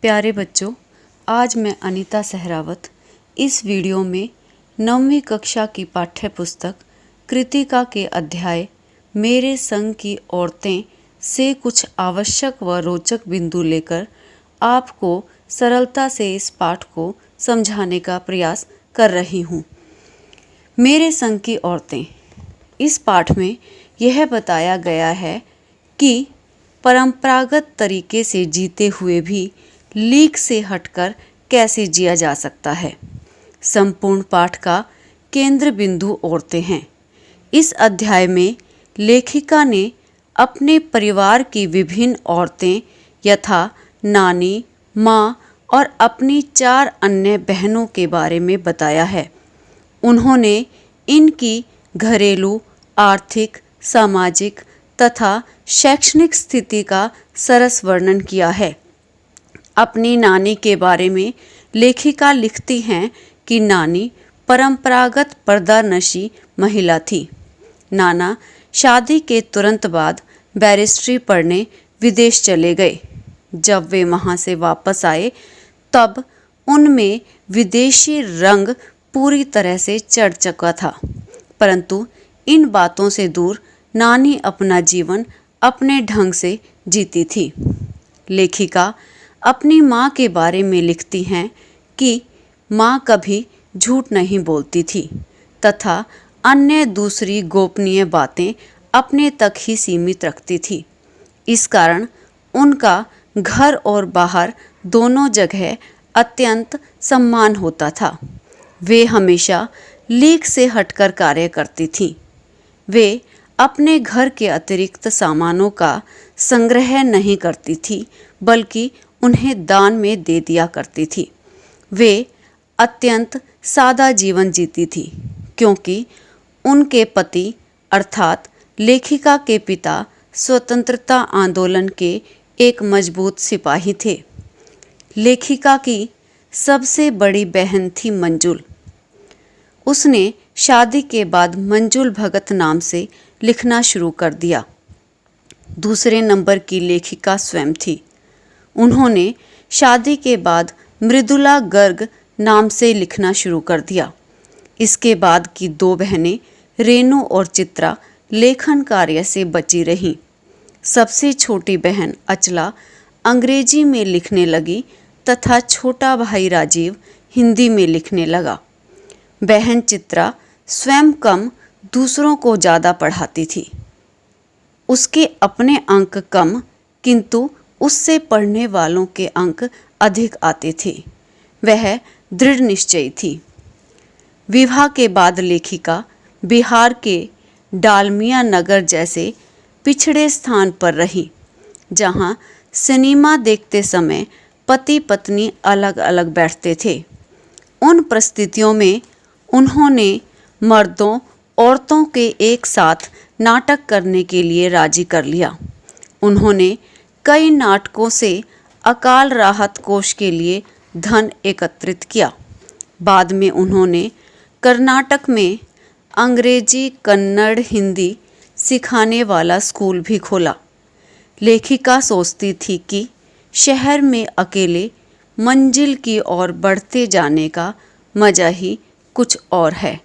प्यारे बच्चों, आज मैं अनीता सहरावत इस वीडियो में 9वीं कक्षा की पाठ्य पुस्तक कृतिका के अध्याय मेरे संग की औरतें से कुछ आवश्यक व रोचक बिंदु लेकर आपको सरलता से इस पाठ को समझाने का प्रयास कर रही हूँ। मेरे संग की औरतें, इस पाठ में यह बताया गया है कि परंपरागत तरीके से जीते हुए भी लीक से हटकर कैसे जिया जा सकता है। संपूर्ण पाठ का केंद्र बिंदु औरतें हैं। इस अध्याय में लेखिका ने अपने परिवार की विभिन्न औरतें यथा नानी, माँ और अपनी 4 अन्य बहनों के बारे में बताया है। उन्होंने इनकी घरेलू, आर्थिक, सामाजिक तथा शैक्षणिक स्थिति का सरस वर्णन किया है। अपनी नानी के बारे में लेखिका लिखती हैं कि नानी परंपरागत पर्दानशी महिला थी। नाना शादी के तुरंत बाद बैरिस्ट्री पढ़ने विदेश चले गए। जब वे वहाँ से वापस आए तब उनमें विदेशी रंग पूरी तरह से चढ़ चुका था, परंतु इन बातों से दूर नानी अपना जीवन अपने ढंग से जीती थी। लेखिका अपनी माँ के बारे में लिखती हैं कि माँ कभी झूठ नहीं बोलती थी तथा अन्य दूसरी गोपनीय बातें अपने तक ही सीमित रखती थी। इस कारण उनका घर और बाहर दोनों जगह अत्यंत सम्मान होता था। वे हमेशा लीक से हटकर कार्य करती थीं। वे अपने घर के अतिरिक्त सामानों का संग्रह नहीं करती थी, बल्कि उन्हें दान में दे दिया करती थी। वे अत्यंत सादा जीवन जीती थी क्योंकि उनके पति अर्थात लेखिका के पिता स्वतंत्रता आंदोलन के एक मजबूत सिपाही थे। लेखिका की सबसे बड़ी बहन थी मंजुल। उसने शादी के बाद मंजुल भगत नाम से लिखना शुरू कर दिया। दूसरे नंबर की लेखिका स्वयं थी। उन्होंने शादी के बाद मृदुला गर्ग नाम से लिखना शुरू कर दिया। इसके बाद की 2 बहनें रेणु और चित्रा लेखन कार्य से बची रहीं। सबसे छोटी बहन अचला अंग्रेजी में लिखने लगी तथा छोटा भाई राजीव हिंदी में लिखने लगा। बहन चित्रा स्वयं कम, दूसरों को ज़्यादा पढ़ाती थी। उसके अपने अंक कम, किंतु उससे पढ़ने वालों के अंक अधिक आते थे। वह दृढ़ निश्चयी थी। विवाह के बाद लेखिका बिहार के डालमिया नगर जैसे पिछड़े स्थान पर रही, जहां सिनेमा देखते समय पति पत्नी अलग अलग बैठते थे। उन परिस्थितियों में उन्होंने मर्दों औरतों के एक साथ नाटक करने के लिए राजी कर लिया। उन्होंने कई नाटकों से अकाल राहत कोष के लिए धन एकत्रित किया। बाद में उन्होंने कर्नाटक में अंग्रेजी, कन्नड़, हिंदी सिखाने वाला स्कूल भी खोला। लेखिका सोचती थी कि शहर में अकेले मंजिल की ओर बढ़ते जाने का मजा ही कुछ और है।